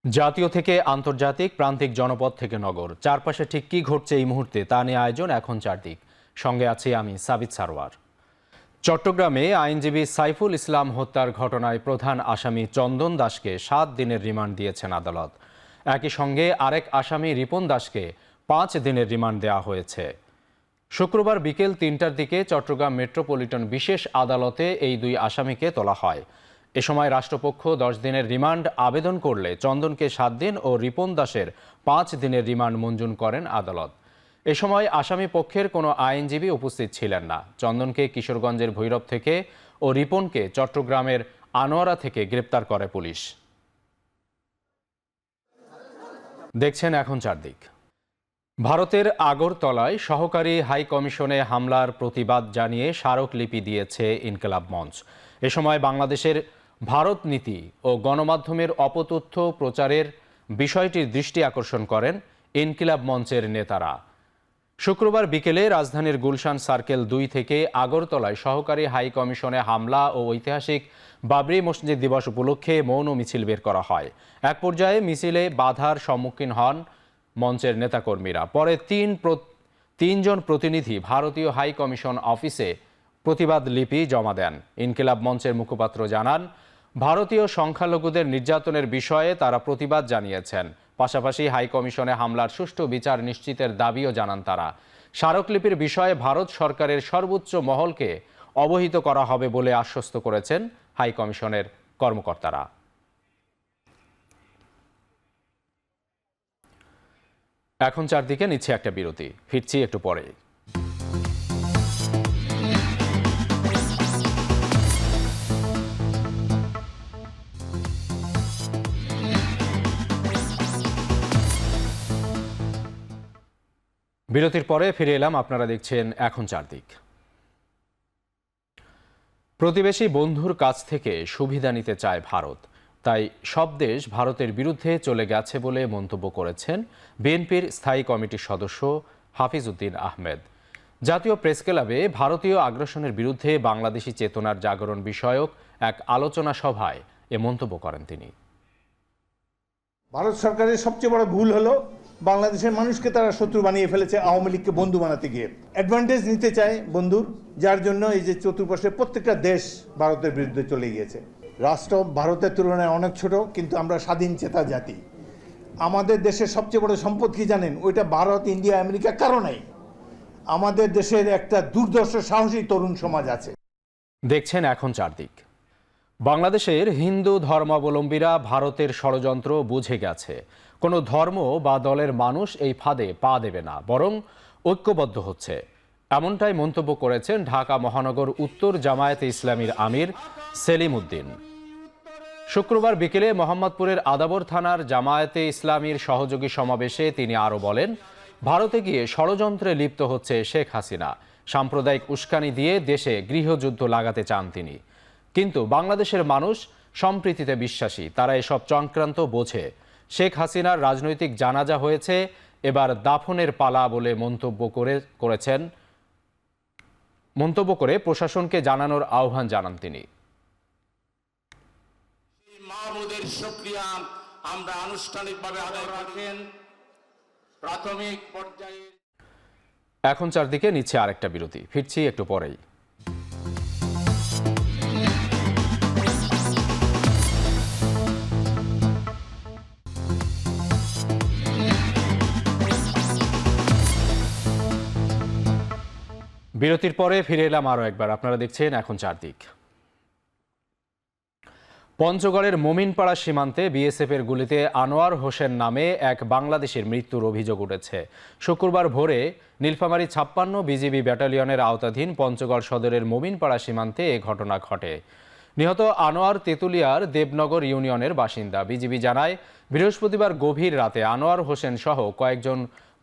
জাতীয় থেকে আন্তর্জাতিক, প্রান্তিক জনপদ থেকে নগর, চারপাশে ঠিক কী ঘটছে এই মুহূর্তে তা নিয়ে আয়োজন এখন চারদিক। সঙ্গে আছি আমি সাবিত সারোয়ার। চট্টগ্রামে আইনজীবী সাইফুল ইসলাম হত্যার ঘটনায় প্রধান আসামি চন্দন দাসকে 7 দিনের রিমান্ড দিয়েছেন আদালত। একই সঙ্গে আরেক আসামি রিপন দাসকে 5 দিনের রিমান্ড দেওয়া হয়েছে। শুক্রবার বিকেল 3টার দিকে চট্টগ্রাম মেট্রোপলিটন বিশেষ আদালতে এই দুই আসামিকে তোলা হয়। এ সময় রাষ্ট্রপক্ষ 10 দিনের রিমান্ড আবেদন করলে চন্দনকে 7 দিন ও রিপন দাসের 5 দিনের রিমান্ড মঞ্জুর করেন আদালত। এ সময় আসামি পক্ষের কোনো আইনজীবী উপস্থিত ছিলেন না। চন্দনকে কিশোরগঞ্জের ভৈরব থেকে ও রিপনকে চট্টগ্রামের আনোয়ারা থেকে গ্রেপ্তার করে পুলিশ। দেখছেন এখন চারদিক। ভারতের আগরতলায় সহকারী হাই কমিশনে হামলার প্রতিবাদ জানিয়ে স্মারকলিপি দিয়েছে ইনকিলাব মঞ্চ। এ সময় বাংলাদেশের ভারত নীতি ও গণমাধ্যমের অপতথ্য প্রচারের বিষয়টির দৃষ্টি আকর্ষণ করেন ইনকিলাব মঞ্চের নেতারা। শুক্রবার বিকেলে রাজধানীর গুলশান সার্কেল 2 থেকে আগরতলায় সহকারী হাই কমিশনে হামলা ও ঐতিহাসিক বাবরি মসজিদ দিবস উপলক্ষে মৌন মিছিল বের করা হয়। এক পর্যায়ে মিছিলে বাধার সম্মুখীন হন মঞ্চের নেতাকর্মীরা। পরে তিনজন প্রতিনিধি ভারতীয় হাই কমিশন অফিসে প্রতিবাদ লিপি জমা দেন। ইনকিলাব মঞ্চের মুখপাত্র জানান, ভারতীয় সংখ্যালঘুদের নির্যাতনের বিষয়ে তারা প্রতিবাদ জানিয়েছেন। পাশাপাশি হাই কমিশনে হামলার সুষ্ঠু বিচার নিশ্চিতের দাবিও জানান তারা। স্মারকলিপির বিষয়ে ভারত সরকারের সর্বোচ্চ মহলকে অবহিত করা হবে বলে আশ্বস্ত করেছেন হাই কমিশনের কর্মকর্তারা। এখন চারদিকে নিচ্ছে একটা বিরতি, ফিরছি একটু পরে। বিরতির পরে ফিরে এলাম, আপনারা দেখছেন এখন চারদিক। প্রতিবেশী বন্ধুর কাছ থেকে সুবিধা নিতে চায় ভারত, তাই সব দেশ ভারতের বিরুদ্ধে চলে গেছে বলে মন্তব্য করেছেন বিএনপির স্থায়ী কমিটির সদস্য হাফিজ উদ্দিন আহমেদ। জাতীয় প্রেস ক্লাবে ভারতীয় আগ্রাসনের বিরুদ্ধে বাংলাদেশি চেতনার জাগরণ বিষয়ক এক আলোচনা সভায় এ মন্তব্য করেন তিনি। ভারত সরকারের সবচেয়ে বড় ভুল হলো বাংলাদেশের মানুষকে তারা শত্রু বানিয়ে ফেলেছে, আওয়ামী লীগকে বন্ধু বানাতে গিয়ে অ্যাডভান্টেজ নিতে চায় বন্ধুর, যার জন্য এই যে চতুর্পাশে প্রত্যেকটা দেশ ভারতের বিরুদ্ধে চলে গিয়েছে। রাষ্ট্র ভারতের তুলনায় অনেক ছোট, কিন্তু আমরা স্বাধীন চেতা জাতি। আমাদের দেশের সবচেয়ে বড় সম্পদ কি জানেন? ওইটা ভারত, ইন্ডিয়া, আমেরিকা কারো নাই। আমাদের দেশের একটা দুর্দর্শ সাহসী তরুণ সমাজ আছে। দেখছেন এখন চারদিক। বাংলাদেশের হিন্দু ধর্মাবলম্বীরা ভারতের ষড়যন্ত্র বুঝে গেছে। কোনো ধর্ম বা দলের মানুষ এই ফাঁদে পা দেবে না, বরং ঐক্যবদ্ধ হচ্ছে, এমনটাই মন্তব্য করেছেন ঢাকা মহানগর উত্তর জামায়াতে ইসলামীর আমির সেলিম উদ্দিন। শুক্রবার বিকেলে মোহাম্মদপুরের আদাবর থানার জামায়াতে ইসলামীর সহযোগী সমাবেশে তিনি আরও বলেন, ভারতে গিয়ে ষড়যন্ত্রে লিপ্ত হচ্ছে শেখ হাসিনা। সাম্প্রদায়িক উস্কানি দিয়ে দেশে গৃহযুদ্ধ লাগাতে চান তিনি। কিন্তু বাংলাদেশের মানুষ সম্প্রীতিতে বিশ্বাসী, তারা এসব চক্রান্ত বোঝে। শেখ হাসিনার রাজনৈতিক জানাজা হয়েছে, এবার দাফনের পালা বলে মন্তব্য করে প্রশাসনকে জানানোর আহ্বান জানান তিনি। মাহমুদের শুকরিয়া আমরা আনুষ্ঠানিকভাবে আদায় রাখেন। প্রাথমিক পর্যায়ে এখন চারদিকে নিচ্ছে আরেকটা বিরতি, ফিরছি একটু পরেই। বিরতির পরে ফিরে এলাম আরও একবার, আপনারা দেখছেন এখন চারদিক। পঞ্চগড়ের মোমিনপাড়া সীমান্তে বিএসএফের গুলিতে আনোয়ার হোসেন নামে এক বাংলাদেশের মৃত্যুর অভিযোগ উঠেছে। শুক্রবার ভোরে নীলফামারী 56 বিজিবি ব্যাটালিয়নের আওতাধীন পঞ্চগড় সদরের মোমিনপাড়া সীমান্তে এ ঘটনা ঘটে। নিহত আনোয়ার তেঁতুলিয়ার দেবনগর ইউনিয়নের বাসিন্দা। বিজিবি জানায়, বৃহস্পতিবার গভীর রাতে আনোয়ার হোসেন সহ কয়েকজন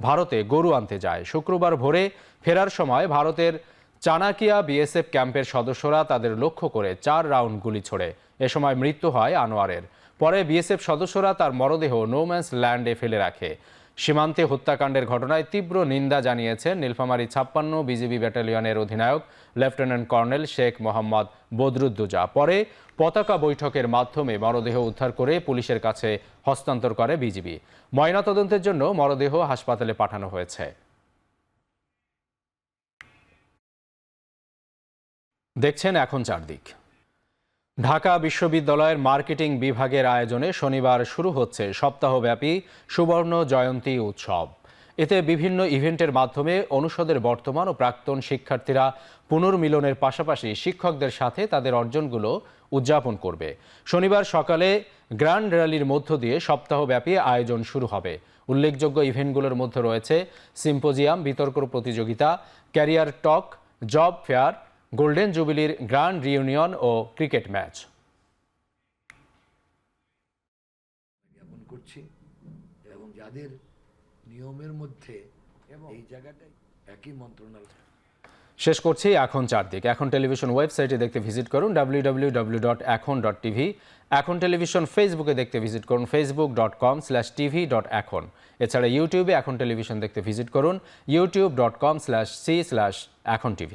ভারতে গরু আনতে যায়। শুক্রবার ভোরে ফেরার সময় ভারতের চানাকিয়া বিএসএফ ক্যাম্পের সদস্যরা তাদের লক্ষ্য করে 4 রাউন্ড গুলি ছোড়ে। এ সময় মৃত্যু হয় আনোয়ারের। পরে বিএসএফ সদস্যরা তার মরদেহ নোম্যান্স ল্যান্ডে ফেলে রাখে। সীমান্তে হত্যাকাণ্ডের ঘটনায় তীব্র নিন্দা জানিয়েছেন নীলফামারী 56 বিজিবি ব্যাটালিয়নের অধিনায়ক লেফটেন্যান্ট কর্নেল শেখ মোহাম্মদ বদরুদ্দোজা। পরে পতাকা বৈঠকের মাধ্যমে মরদেহ উদ্ধার করে পুলিশের কাছে হস্তান্তর করে বিজিবি। ময়নাতদন্তের জন্য মরদেহ হাসপাতালে পাঠানো হয়েছে। দেখছেন এখন চারদিক। ঢাকা বিশ্ববিদ্যালয়ের মার্কেটিং বিভাগের আয়োজনে শনিবার শুরু হচ্ছে সপ্তাহব্যাপী সুবর্ণ জয়ন্তী উৎসব। এতে বিভিন্ন ইভেন্টের মাধ্যমে অনুষদের বর্তমান ও প্রাক্তন শিক্ষার্থীরা পুনর্মিলনের পাশাপাশি শিক্ষকদের সাথে তাদের অর্জনগুলো উদযাপন করবে। শনিবার সকালে গ্র্যান্ড র্যালির মধ্য দিয়ে সপ্তাহব্যাপী আয়োজন শুরু হবে। উল্লেখযোগ্য ইভেন্টগুলোর মধ্যে রয়েছে সিম্পোজিয়াম, বিতর্ক প্রতিযোগিতা, career talk, job fair, golden জুবিলির গ্র্যান্ড রিউনিয়ন ও ক্রিকেট ম্যাচ। জ্ঞাপন করছি এবং যাদের নিয়মের মধ্যে এই জায়গাটাই একই মন্ত্রণালয়। শেষ করছি এখন চারদিক। এখন টেলিভিশন ওয়েবসাইটে দেখতে ভিজিট করুন www.এখন.tv। এখন টেলিভিশন ফেসবুকে দেখতে ভিজিট করুন facebook.com/tv.এখন। এছাড়া ইউটিউবে এখন টেলিভিশন দেখতে ভিজিট করুন youtube.com/c/এখন TV।